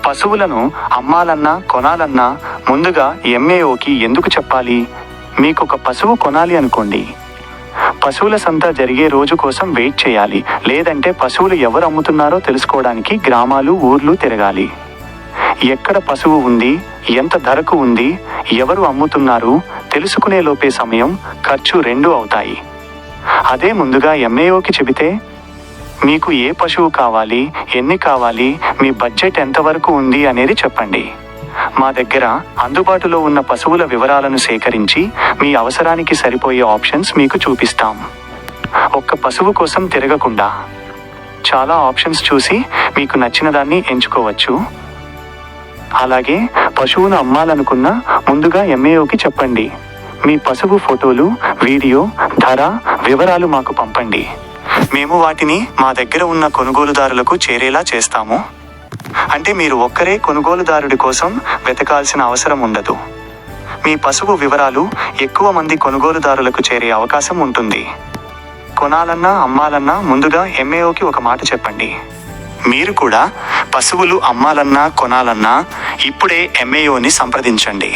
పశువులను అమ్మాలన్నా కొనాలన్నా ముందుగా ఎంఏఓకి ఎందుకు చెప్పాలి? మీకొక పశువు కొనాలి అనుకోండి, పశువుల సంత జరిగే రోజు కోసం వెయిట్ చేయాలి. లేదంటే పశువులు ఎవరు అమ్ముతున్నారో తెలుసుకోవడానికి గ్రామాలు ఊర్లు తిరగాలి. ఎక్కడ పశువు ఉంది, ఎంత ధరకు ఉంది, ఎవరు అమ్ముతున్నారు తెలుసుకునే లోపే సమయం, ఖర్చు రెండూ అవుతాయి. అదే ముందుగా ఎంఏఓకి చెబితే, మీకు ఏ పశువు కావాలి, ఎన్ని కావాలి, మీ బడ్జెట్ ఎంతవరకు ఉంది అనేది చెప్పండి. మా దగ్గర అందుబాటులో ఉన్న పశువుల వివరాలను సేకరించి మీ అవసరానికి సరిపోయే ఆప్షన్స్ మీకు చూపిస్తాం. ఒక్క పశువు కోసం తిరగకుండా చాలా ఆప్షన్స్ చూసి మీకు నచ్చిన దాన్ని ఎంచుకోవచ్చు. అలాగే పశువును అమ్మాలనుకున్నా ముందుగా ఎంఏఓకి చెప్పండి. మీ పశువు ఫోటోలు, వీడియో, ధర వివరాలు మాకు పంపండి. మేము వాటిని మా దగ్గర ఉన్న కొనుగోలుదారులకు చేరేలా చేస్తాము. అంటే మీరు ఒక్కరే కొనుగోలుదారుడి కోసం వెతకాల్సిన అవసరం ఉండదు. మీ పశువు వివరాలు ఎక్కువ మంది కొనుగోలుదారులకు చేరే అవకాశం ఉంటుంది. కొనాలన్నా అమ్మాలన్నా ముందుగా ఎంఏఓకి ఒక మాట చెప్పండి. మీరు కూడా పశువులు అమ్మాలన్నా కొనాలన్నా ఇప్పుడే ఎంఏఓని సంప్రదించండి.